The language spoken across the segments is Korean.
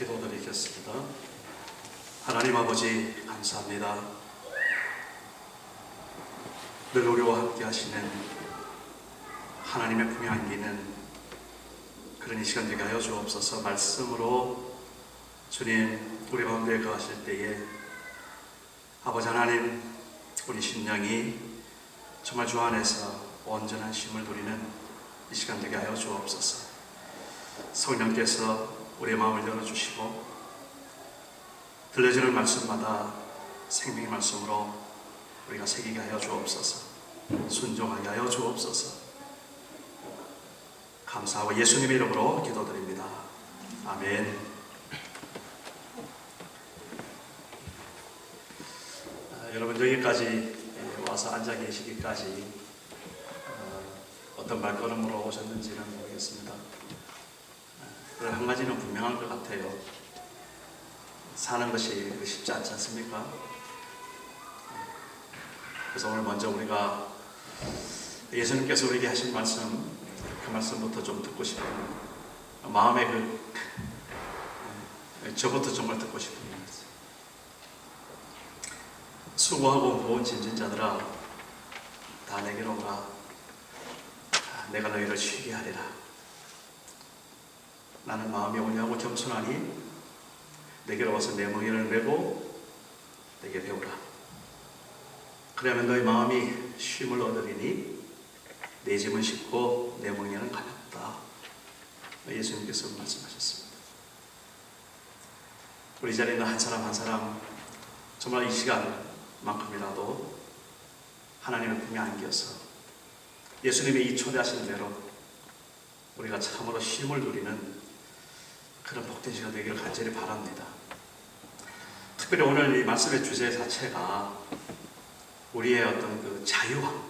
기도드리겠습니다. 하나님 아버지 감사합니다. 늘 우리와 함께 하시는 하나님의 품에 안기는 그런 이 시간 되게 하여 주옵소서. 말씀으로 주님 우리 가운데 거하실 때에 아버지 하나님 우리 심령이 정말 주 안에서 온전한 쉼을 누리는 이 시간 되게 하여 주옵소서. 성령께서 우리의 마음을 열어주시고 들려지는 말씀마다 생명의 말씀으로 우리가 새기게 하여 주옵소서. 순종하게 하여 주옵소서. 감사하고 예수님의 이름으로 기도드립니다. 아멘. 여러분 여기까지 와서 앉아 계시기까지 어떤 발걸음으로 오셨는지는 모르겠습니다. 그러나 한 가지는 분명한 것 같아요. 사는 것이 쉽지 않지 않습니까? 그래서 오늘 먼저 우리가 예수님께서 우리에게 하신 말씀, 그 말씀부터 좀 듣고 싶어요. 마음의 저부터 정말 듣고 싶습니다. 수고하고 무거운 짐진 자들아 다 내게로 오라. 내가 너희를 쉬게 하리라. 나는 마음이 온유하고 겸손하니 내게로 와서 내 멍에를 메고 내게 배우라. 그러면 너희 마음이 쉼을 얻으리니 내 짐은 쉽고 내 멍에는 가볍다. 예수님께서 말씀하셨습니다. 우리 자리에 있는 한 사람 한 사람 정말 이 시간만큼이라도 하나님의 품에 안겨서 예수님의 이 초대하신 대로 우리가 참으로 쉼을 누리는 그런 복된 시간 되기를 간절히 바랍니다. 특별히 오늘 이 말씀의 주제 자체가 우리의 어떤 그 자유함,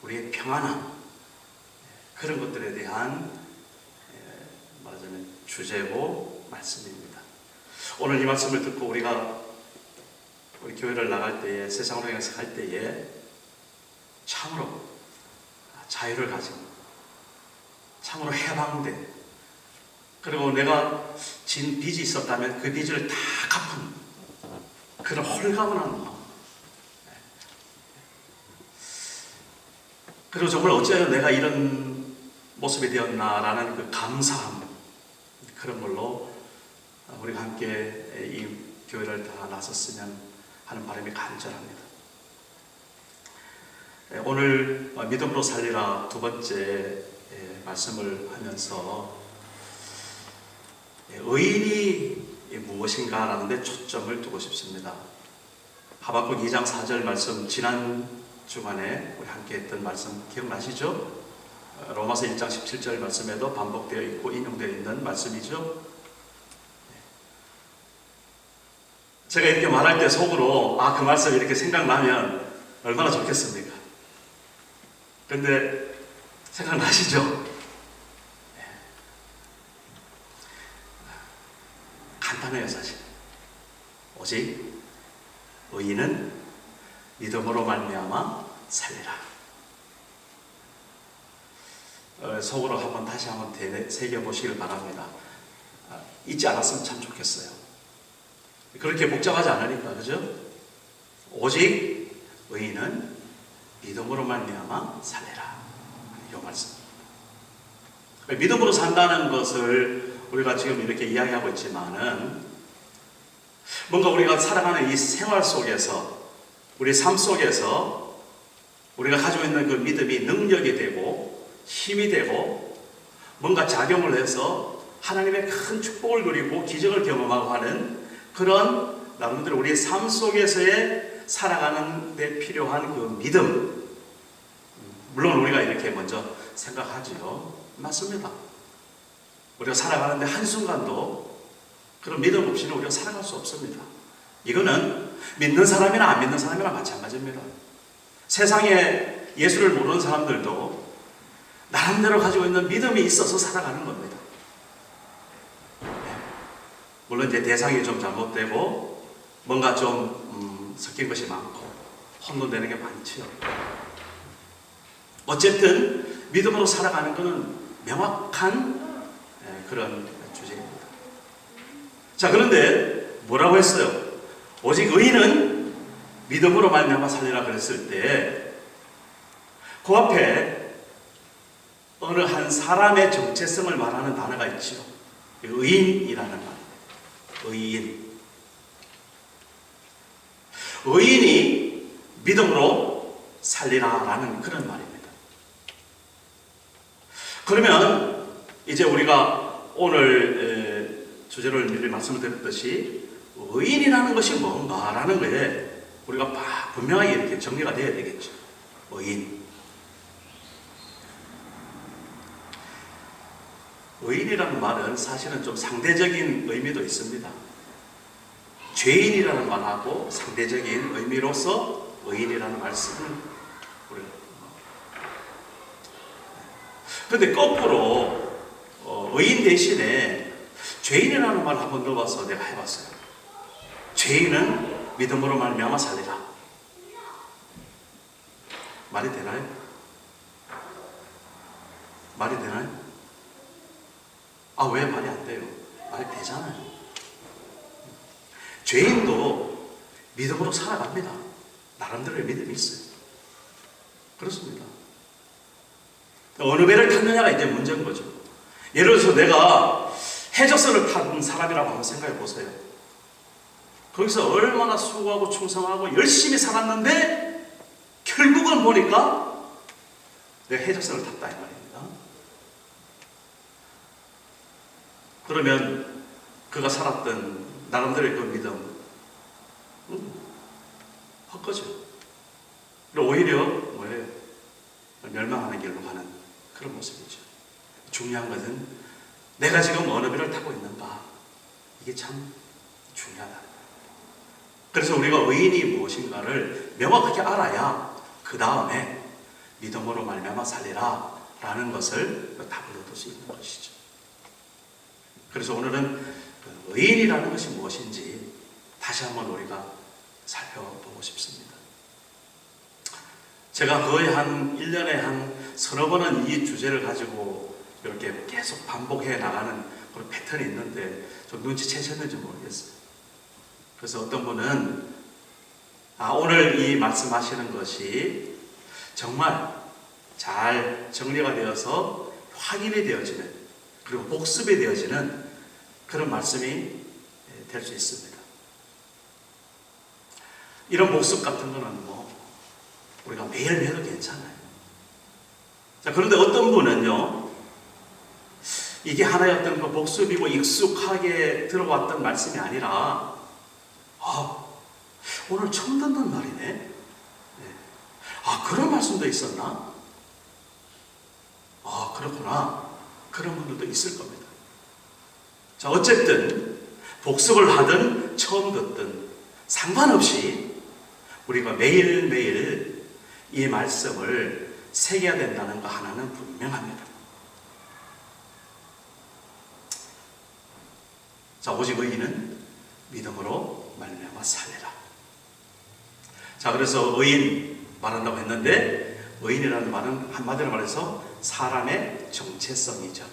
우리의 평안함, 그런 것들에 대한 말하자면 주제고 말씀입니다. 오늘 이 말씀을 듣고 우리가 우리 교회를 나갈 때에, 세상으로 향해서 갈 때에 참으로 자유를 가진, 참으로 해방된, 그리고 내가 진 빚이 있었다면 그 빚을 다 갚은 그런 홀가분한 마음, 그리고 정말 어째서 내가 이런 모습이 되었나라는 그 감사함, 그런 걸로 우리가 함께 이 교회를 다 나섰으면 하는 바람이 간절합니다. 오늘 믿음으로 살리라 두 번째 말씀을 하면서 의인이 무엇인가 라는 데 초점을 두고 싶습니다. 하박국 2장 4절 말씀, 지난 주간에 우리 함께 했던 말씀 기억나시죠? 로마서 1장 17절 말씀에도 반복되어 있고 인용되어 있는 말씀이죠. 제가 이렇게 말할 때 속으로 그 말씀이 이렇게 생각나면 얼마나 좋겠습니까? 근데 생각나시죠? 간단해요, 사실. 오직 의인은 믿음으로 말미암아 살리라. 속으로 다시 한번 새겨보시길 바랍니다. 잊지 않았으면 참 좋겠어요. 그렇게 복잡하지 않으니까, 그죠? 오직 의인은 믿음으로 말미암아 살리라. 이 말씀. 믿음으로 산다는 것을 우리가 지금 이렇게 이야기하고 있지만은 뭔가 우리가 살아가는 이 생활 속에서, 우리 삶 속에서 우리가 가지고 있는 그 믿음이 능력이 되고 힘이 되고 뭔가 작용을 해서 하나님의 큰 축복을 누리고 기적을 경험하고 하는 그런 나름대로 우리의 삶 속에서의 살아가는 데 필요한 그 믿음, 물론 우리가 이렇게 먼저 생각하지요. 맞습니다. 우리가 살아가는데 한순간도 그런 믿음 없이는 우리가 살아갈 수 없습니다. 이거는 믿는 사람이나 안 믿는 사람이나 마찬가지입니다. 세상에 예수를 모르는 사람들도 나름대로 가지고 있는 믿음이 있어서 살아가는 겁니다. 물론 이제 대상이 좀 잘못되고 뭔가 좀 섞인 것이 많고 혼돈되는 게 많지요. 어쨌든 믿음으로 살아가는 것은 명확한 그런 주제입니다. 자, 그런데 뭐라고 했어요? 오직 의인은 믿음으로 말미암아 살리라 그랬을 때 그 앞에 어느 한 사람의 정체성을 말하는 단어가 있죠. 의인이라는 말입니다. 의인. 의인이 믿음으로 살리라라는 그런 말입니다. 그러면 이제 우리가 오늘 주제를 미리 말씀을 드렸듯이 의인이라는 것이 뭔가라는 거에 우리가 분명하게 이렇게 정리가 되어야 되겠죠. 의인. 의인이라는 말은 사실은 좀 상대적인 의미도 있습니다. 죄인이라는 말하고 상대적인 의미로서 의인이라는 말씀을 우리가. 그런데 거꾸로 의인 대신에 죄인이라는 말을 한번 넣어봐서 내가 해봤어요. 죄인은 믿음으로 말미암아 살리라. 말이 되나요? 말이 되나요? 왜 말이 안 돼요? 말이 되잖아요. 죄인도 믿음으로 살아갑니다. 나름대로의 믿음이 있어요. 그렇습니다. 어느 배를 탔느냐가 이제 문제인 거죠. 예를 들어서 내가 해적선을 탄 사람이라고 한번 생각해 보세요. 거기서 얼마나 수고하고 충성하고 열심히 살았는데 결국은 보니까 내가 해적선을 탔다 이 말입니다. 그러면 그가 살았던 나름대로의 그 믿음 헛거죠. 오히려 뭐예요? 멸망하는 길로 가는 그런 모습이죠. 중요한 것은 내가 지금 어느 배를 타고 있는가, 이게 참 중요하다. 그래서 우리가 의인이 무엇인가를 명확하게 알아야 그 다음에 믿음으로 말미암아 살리라 라는 것을 답을 얻을 수 있는 것이죠. 그래서 오늘은 의인이라는 것이 무엇인지 다시 한번 우리가 살펴보고 싶습니다. 제가 거의 한 1년에 한 서너 번은 이 주제를 가지고 이렇게 계속 반복해 나가는 그런 패턴이 있는데 좀 눈치채셨는지 모르겠어요. 그래서 어떤 분은 오늘 이 말씀하시는 것이 정말 잘 정리가 되어서 확인이 되어지는 그리고 복습이 되어지는 그런 말씀이 될 수 있습니다. 이런 복습 같은 거는 우리가 매일 해도 괜찮아요. 자, 그런데 어떤 분은요, 이게 하나의 어떤 그 복습이고 익숙하게 들어왔던 말씀이 아니라, 오늘 처음 듣는 말이네. 그런 말씀도 있었나? 그렇구나. 그런 분들도 있을 겁니다. 자, 어쨌든 복습을 하든 처음 듣든 상관없이 우리가 매일매일 이 말씀을 새겨야 된다는 거 하나는 분명합니다. 자, 오직 의인은 믿음으로 말미암아 살리라. 자, 그래서 의인 말한다고 했는데 의인이라는 말은 한마디로 말해서 사람의 정체성이죠.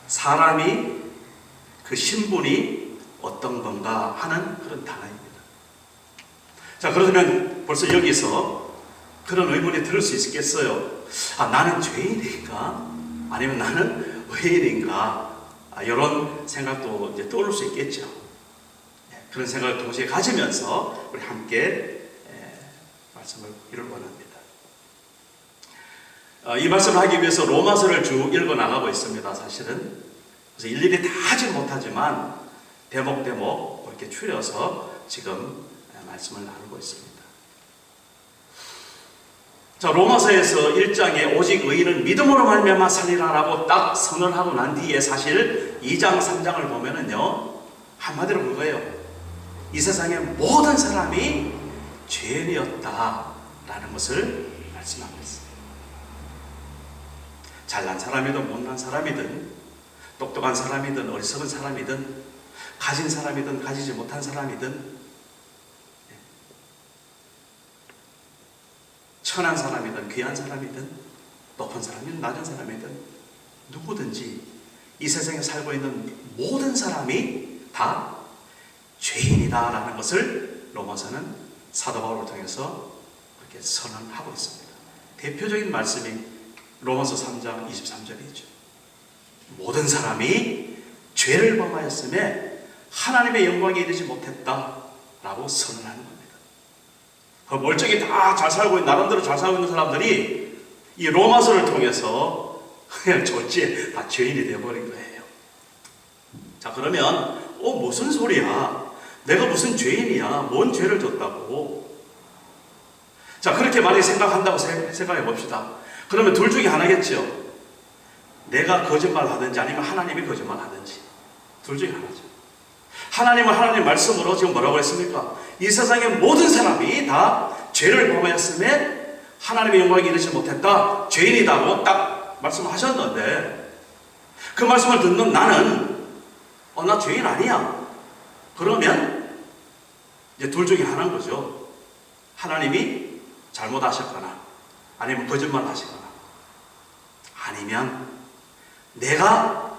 사람이 그 신분이 어떤 건가 하는 그런 단어입니다. 자, 그러면 벌써 여기서 그런 의문이 들을 수 있겠어요. 나는 죄인인가? 아니면 나는 의인인가? 이런 생각도 이제 떠오를 수 있겠죠. 그런 생각을 동시에 가지면서 우리 함께 말씀을 이루려 원합니다. 이 말씀을 하기 위해서 로마서를 쭉 읽어 나가고 있습니다. 사실은 그래서 일일이 다 하지는 못하지만 대목대목 이렇게 추려서 지금 말씀을 나누고 있습니다. 자, 로마서에서 1장에 오직 의인은 믿음으로 말미암아 살리라라고 딱 선언하고 난 뒤에 사실 2장, 3장을 보면은요, 한마디로 그거예요. 이 세상의 모든 사람이 죄인이었다라는 것을 말씀하고 있습니다. 잘난 사람이든 못난 사람이든 똑똑한 사람이든 어리석은 사람이든 가진 사람이든 가지지 못한 사람이든 천한 사람이든 귀한 사람이든 높은 사람이든 낮은 사람이든 누구든지 이 세상에 살고 있는 모든 사람이 다 죄인이다라는 것을 로마서는 사도 바울을 통해서 그렇게 선언하고 있습니다. 대표적인 말씀이 로마서 3장 23절이죠. 모든 사람이 죄를 범하였음에 하나님의 영광에 이르지 못했다라고 선언하는 겁니다. 멀쩡히 다 잘 살고 있는, 나름대로 잘 살고 있는 사람들이 이 로마서를 통해서 그냥 졸지에 다 죄인이 되어버린 거예요. 자, 그러면 무슨 소리야? 내가 무슨 죄인이야? 뭔 죄를 졌다고? 자, 그렇게 만약에 생각한다고 생각해 봅시다. 그러면 둘 중에 하나겠죠. 내가 거짓말 하든지 아니면 하나님이 거짓말 하든지. 둘 중에 하나죠. 하나님은 하나님 말씀으로 지금 뭐라고 했습니까? 이 세상의 모든 사람이 다 죄를 범하였음에 하나님의 영광에 이르지 못했다. 죄인이다고 딱 말씀하셨는데 그 말씀을 듣는 나는 나 죄인 아니야. 그러면 이제 둘 중에 하나인 거죠. 하나님이 잘못하셨거나 아니면 거짓말 하시거나 아니면 내가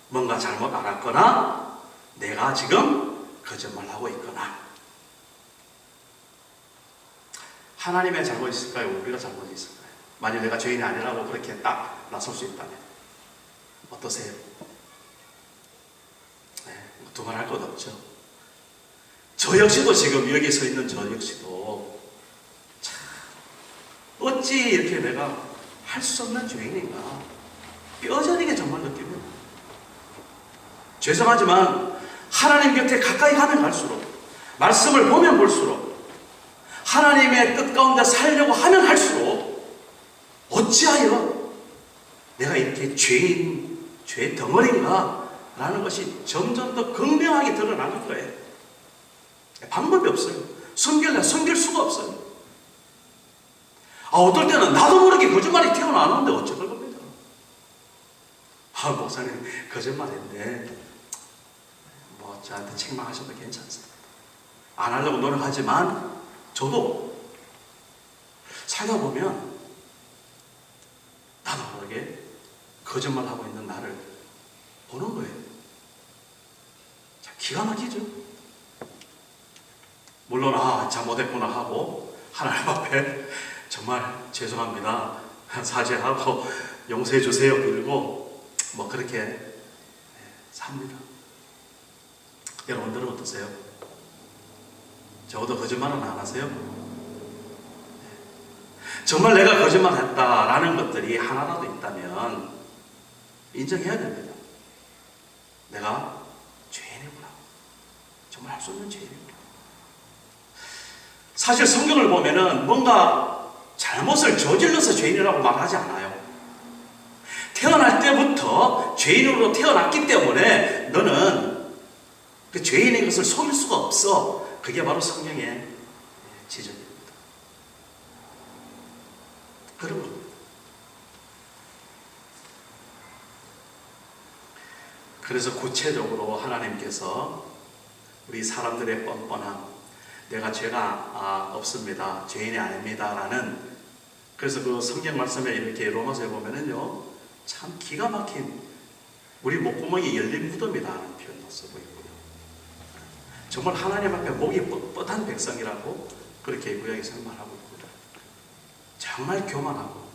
뭔가 잘못 알았거나 내가 지금 거짓말하고 있거나. 하나님의 잘못이 있을까요? 우리가 잘못이 있을까요? 만약 내가 죄인이 아니라고 그렇게 딱 나설 수 있다면 어떠세요? 네, 두말할 것 없죠. 저 역시도 지금 여기 서 있는 저 역시도 참 어찌 이렇게 내가 할 수 없는 죄인인가 뼈저리게 정말 느낍니다. 죄송하지만 하나님 곁에 가까이 가면 갈수록 말씀을 보면 볼수록 하나님의 뜻 가운데 살려고 하면 할수록 어찌하여 내가 이렇게 죄 덩어리인가 라는 것이 점점 더 극명하게 드러나는 거예요. 방법이 없어요. 숨길 수가 없어요. 어떨 때는 나도 모르게 거짓말이 튀어나오는데 어쩔 겁니다. 목사님 거짓말인데 저한테 책망하셔도 괜찮습니다. 안 하려고 노력하지만 저도 살다 보면 나도 모르게 거짓말하고 있는 나를 보는 거예요. 자, 기가 막히죠. 물론 잘못했구나 하고 하나님 앞에 정말 죄송합니다 사죄하고 용서해 주세요 빌고 그렇게 삽니다. 여러분들은 어떠세요? 적어도 거짓말은 안 하세요? 정말 내가 거짓말했다라는 것들이 하나라도 있다면 인정해야 됩니다. 내가 죄인이구나. 정말 할 수 없는 죄인이구나. 사실 성경을 보면은 뭔가 잘못을 저질러서 죄인이라고 말하지 않아요. 태어날 때부터 죄인으로 태어났기 때문에 너는 그 죄인의 것을 속일 수가 없어. 그게 바로 성경의 지적입니다. 그런 겁니다. 그래서 구체적으로 하나님께서 우리 사람들의 뻔뻔함, 내가 죄가 없습니다, 죄인이 아닙니다 라는, 그래서 그 성경 말씀에 이렇게 로마서에 보면은요 참 기가 막힌 우리 목구멍이 열린 무덤이라는 표현도 쓰고 있고요. 정말 하나님 앞에 목이 뻣뻣한 백성이라고 그렇게 구약에서 말하고 있고요. 정말 교만하고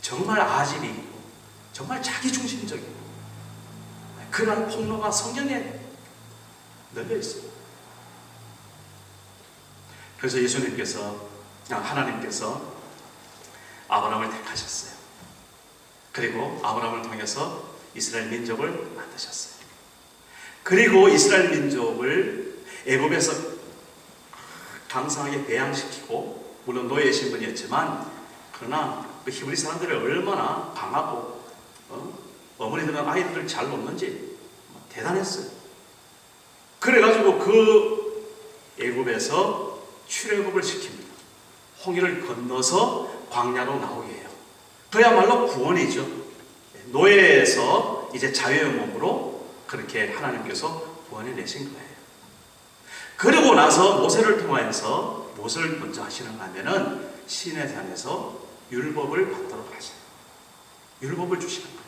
정말 아집이 있고 정말 자기중심적이고 그런 폭로가 성경에 널려 있어요. 그래서 하나님께서 아브라함을 택하셨어요. 그리고 아브라함을 통해서 이스라엘 민족을 만드셨어요. 그리고 이스라엘 민족을 애굽에서 강성하게 배양시키고, 물론 노예의 신분이었지만 그러나 그 히브리 사람들이 얼마나 강하고 어머니들은 아이들을 잘 놓는지 대단했어요. 그래가지고 그 애굽에서 출애굽을 시킵니다. 홍해를 건너서 광야로 나오게 해요. 그야말로 구원이죠. 노예에서 이제 자유의 몸으로 그렇게 하나님께서 구원해 내신 거예요. 그러고 나서 모세를 통하여서 무엇을 먼저 하시는가 하면은 시내산에서 율법을 받도록 하셔요. 율법을 주시는 거예요.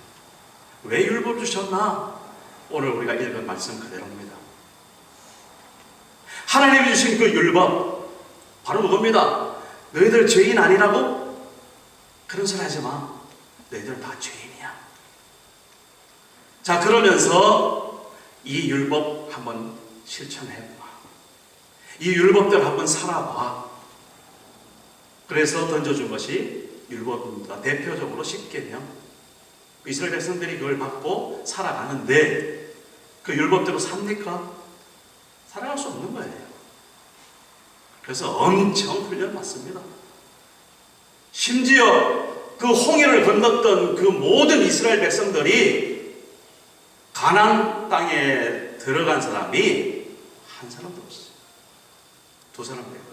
왜 율법 주셨나? 오늘 우리가 읽은 말씀 그대로입니다. 하나님이 주신 그 율법 바로 그겁니다. 너희들 죄인 아니라고? 그런 소리 하지 마. 너희들은 다 죄인이야. 자, 그러면서 이 율법 한번 실천해봐. 이 율법대로 한번 살아봐. 그래서 던져준 것이 율법입니다. 대표적으로 10계명. 이스라엘 백성들이 그걸 받고 살아가는데 그 율법대로 삽니까? 살아갈 수 없는 거예요. 그래서 엄청 훈련받습니다. 심지어 그 홍해를 건넜던 그 모든 이스라엘 백성들이 가나안 땅에 들어간 사람이 한 사람도 없어요. 두 사람 빼고.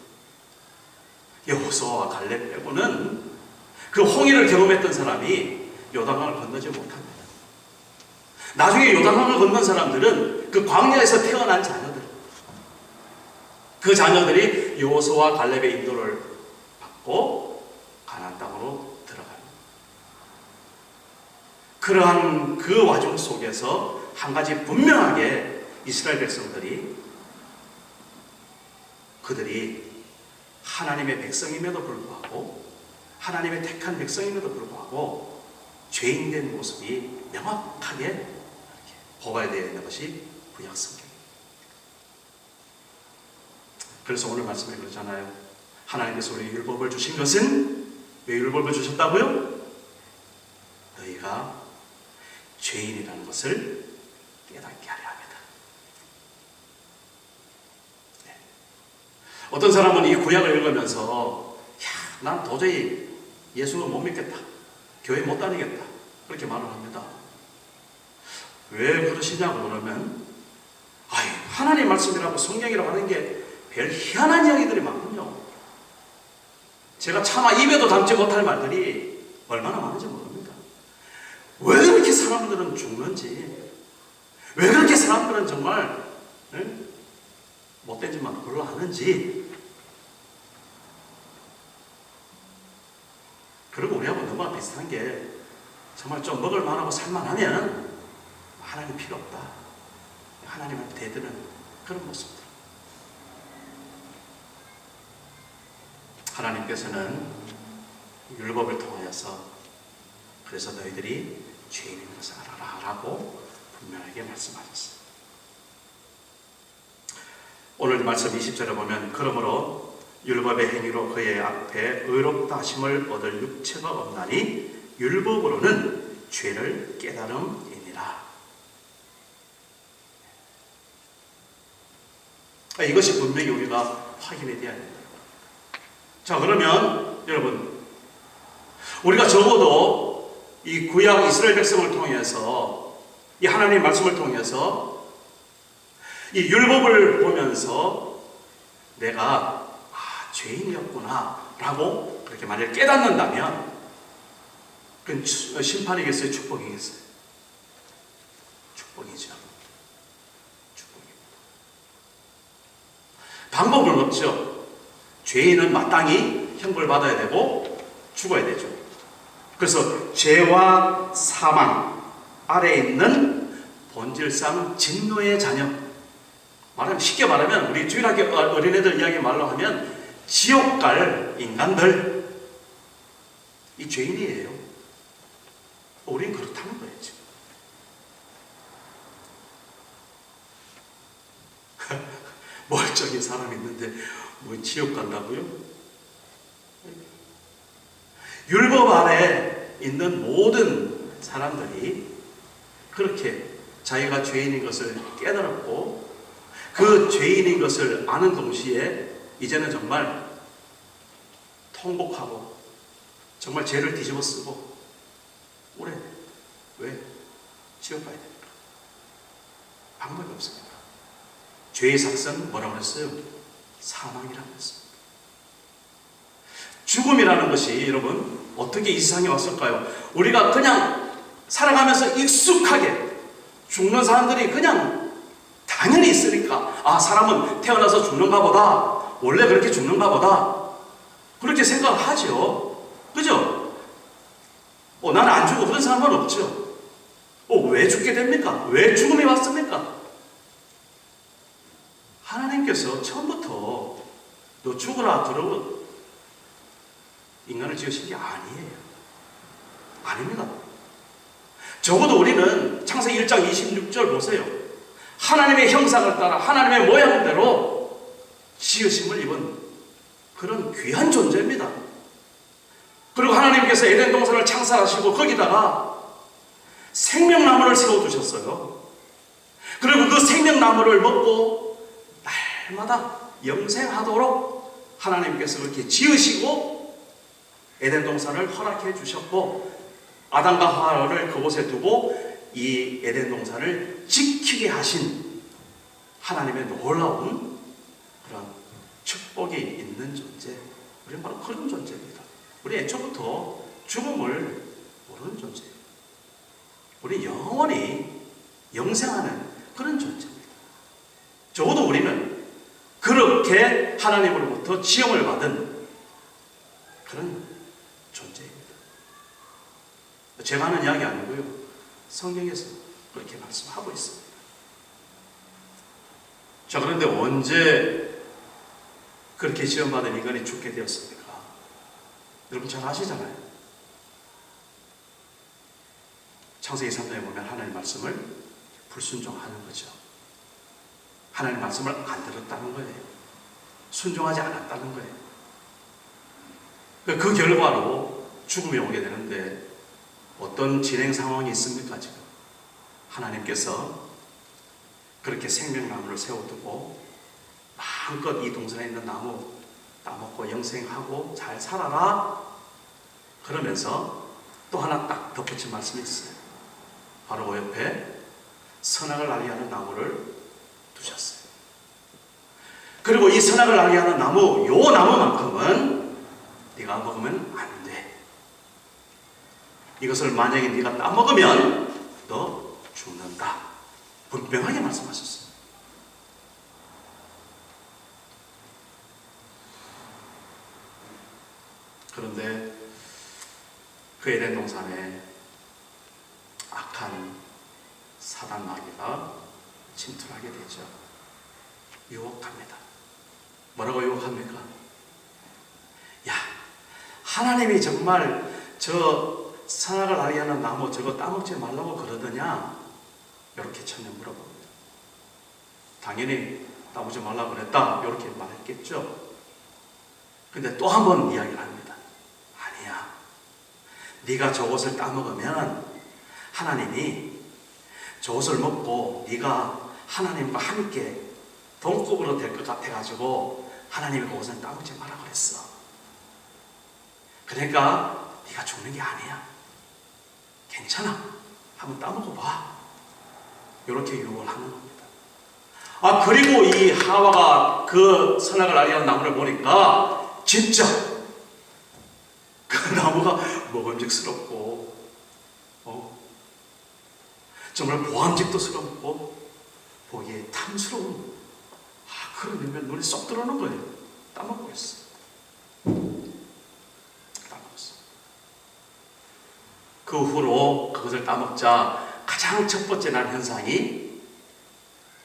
여호수아와 갈렙 빼고는 그 홍해를 경험했던 사람이 요단강을 건너지 못합니다. 나중에 요단강을 건넌 사람들은 그 광야에서 태어난 자녀들, 그 자녀들이 여호수아와 갈렙의 인도를 받고 가나안 땅으로 들어갑니다. 그러한 그 와중 속에서 한 가지 분명하게 이스라엘 백성들이 그들이 하나님의 백성임에도 불구하고 하나님의 택한 백성임에도 불구하고 죄인된 모습이 명확하게 보고되어 있는 것이 구약성경입니다. 그래서 오늘 말씀에 그러잖아요. 하나님께서 우리 율법을 주신 것은 왜 율법을 주셨다고요? 너희가 죄인이라는 것을 깨닫게 하려 합니다. 네. 어떤 사람은 이 구약을 읽으면서 난 도저히 예수는 못 믿겠다. 교회 못 다니겠다. 그렇게 말을 합니다. 왜 그러시냐고 그러면 하나님 말씀이라고 성경이라고 하는 게 별 희한한 이야기들이 많군요. 제가 차마 입에도 담지 못할 말들이 얼마나 많은지 모릅니다. 왜 그렇게 사람들은 죽는지, 왜 그렇게 사람들은 정말 못된 짓만 별로 하는지. 그리고 우리하고 너무 비슷한 게 정말 좀 먹을 만하고 살만하면 하나님 필요 없다. 하나님을 대드는 그런 모습들. 하나님께서는 율법을 통하여서 그래서 너희들이 죄인인 것을 알아라라고 분명하게 말씀하셨어요. 오늘 말씀 20절에 보면 그러므로 율법의 행위로 그의 앞에 의롭다 하심을 얻을 육체가 없나니 율법으로는 죄를 깨달음이니라. 이것이 분명히 우리가 확인해야 됩니다. 자, 그러면 여러분, 우리가 적어도 이 구약 이스라엘 백성을 통해서 이 하나님의 말씀을 통해서 이 율법을 보면서 내가 죄인이었구나 라고 그렇게 만약 깨닫는다면 그건 심판이겠어요? 축복이겠어요? 축복이죠. 축복입니다. 방법은 없죠. 죄인은 마땅히 형벌 받아야 되고 죽어야 되죠. 그래서 죄와 사망 아래에 있는 본질상 진노의 자녀, 말하면 쉽게 말하면 우리 주일학교 어린애들 이야기 말로 하면 지옥 갈 인간들, 이 죄인이에요. 우린 그렇다는 거예요. 지금. 멀쩡히 사람 있는데 뭐 지옥 간다고요? 율법 아래 있는 모든 사람들이 그렇게 자기가 죄인인 것을 깨달았고 그 죄인인 것을 아는 동시에 이제는 정말 통곡하고 정말 죄를 뒤집어 쓰고 오래 왜? 지옥 가야 됩니까? 방법이 없습니다. 죄의 삭은 뭐라고 했어요? 사망이라고 했습니다. 죽음이라는 것이 여러분 어떻게 이 세상에 왔을까요? 우리가 그냥 살아가면서 익숙하게 죽는 사람들이 그냥 당연히 있으니까 사람은 태어나서 죽는가 보다, 원래 그렇게 죽는가 보다 그렇게 생각을 하죠. 그죠? 나는 안 죽어 그런 사람은 없죠. 왜 죽게 됩니까? 왜 죽음이 왔습니까? 하나님께서 처음부터 죽어라 그러고 인간을 지으신 게 아니에요. 아닙니다. 적어도 우리는 창세기 1장 26절 보세요. 하나님의 형상을 따라 하나님의 모양대로 지으심을 입은 그런 귀한 존재입니다. 그리고 하나님께서 에덴 동산을 창설하시고 거기다가 생명나무를 세워두셨어요. 그리고 그 생명나무를 먹고 날마다 영생하도록 하나님께서 그렇게 지으시고 에덴 동산을 허락해 주셨고 아담과 하와를 그곳에 두고 이 에덴 동산을 지키게 하신 하나님의 놀라운 그런 축복이 있는 존재, 우리는 바로 그런 존재입니다. 우리 애초부터 죽음을 모르는 존재예요. 우리 영원히 영생하는 그런 존재입니다. 적어도 우리는 그렇게 하나님으로부터 지음을 받은 그런 존재입니다. 제가 하는 이야기 아니고요. 성경에서 그렇게 말씀하고 있습니다. 자, 그런데 언제 그렇게 지음받은 인간이 죽게 되었습니까? 여러분 잘 아시잖아요. 창세기 3장에 보면 하나님 말씀을 불순종하는 거죠. 하나님 말씀을 안 들었다는 거예요. 순종하지 않았다는 거예요. 그 결과로 죽음이 오게 되는데 어떤 진행 상황이 있습니까 지금? 하나님께서 그렇게 생명나무를 세워두고 마음껏 이 동산에 있는 나무 따먹고 영생하고 잘 살아라 그러면서 또 하나 딱 덧붙인 말씀이 있어요. 바로 그 옆에 선악을 알게 하는 나무를 두셨어요. 그리고 이 선악을 알게 하는 나무, 요 나무만큼은 네가 먹으면 안 돼. 이것을 만약에 네가 따먹으면 너 죽는다. 분명하게 말씀하셨어요. 그런데 그 에덴 동산에 악한 사단 마귀가 침투하게 되죠. 유혹합니다. 뭐라고 유혹합니까? 야, 하나님이 정말 저 선악을 알게 하는 나무 저거 따먹지 말라고 그러더냐? 이렇게 처음에 물어봅니다. 당연히 따먹지 말라고 그랬다. 이렇게 말했겠죠. 근데 또 한 번 이야기를 합니다. 아니야. 네가 저것을 따먹으면 하나님이 저것을 먹고 네가 하나님과 함께 동급으로 될 것 같아가지고 하나님이 그것을 따먹지 마라 그랬어. 그러니까 네가 죽는 게 아니야. 괜찮아. 한번 따먹어봐. 이렇게 유혹을 하는 겁니다. 아, 그리고 이 하와가 그 선악을 알게 하는 나무를 보니까 진짜 그 나무가 먹음직스럽고 정말 보암직도스럽고 보기에 탐스러운 그런 면면 눈에 쏙 들어오는 거예요. 따먹고 있어. 따먹었어. 그 후로 그것을 따먹자 가장 첫 번째 난 현상이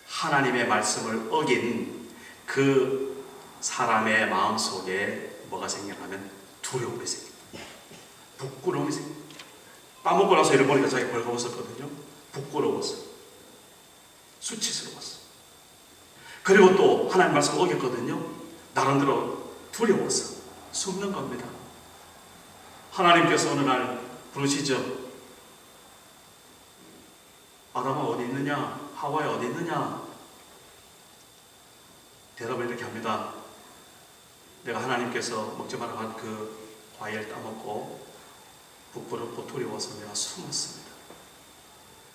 하나님의 말씀을 어긴 그 사람의 마음속에 뭐가 생겨나면 두려움이 생깁니다. 부끄러움이 생깁니다. 따먹고 나서 이를 보니까 자기 벌거웠었거든요. 부끄러웠어. 수치스러웠어. 그리고 또 하나님 말씀 어겼거든요. 나름대로 두려워서 숨는 겁니다. 하나님께서 어느 날 부르시죠. 아담아 어디 있느냐? 하와야 어디 있느냐? 대답을 이렇게 합니다. 내가 하나님께서 먹지 말라고 한 그 과일 따먹고 부끄럽고 두려워서 내가 숨었습니다.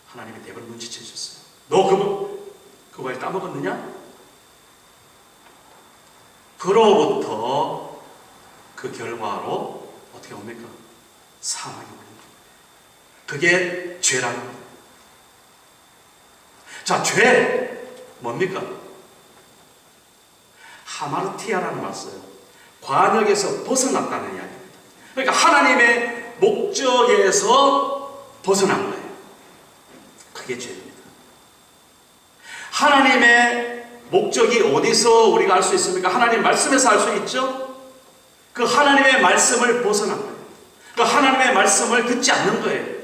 하나님이 대답을 눈치채 주셨어요. 너 그 과일 따먹었느냐? 그로부터 그 결과로 어떻게 옵니까? 사망이 옵니다. 그게 죄랍니다. 자, 죄 뭡니까? 하마르티아라는 말 써요. 관역에서 벗어났다는 이야기입니다. 그러니까 하나님의 목적에서 벗어난 거예요. 그게 죄입니다. 하나님의 목적이 어디서 우리가 알 수 있습니까? 하나님 말씀에서 알 수 있죠? 그 하나님의 말씀을 벗어난 거예요. 그 하나님의 말씀을 듣지 않는 거예요.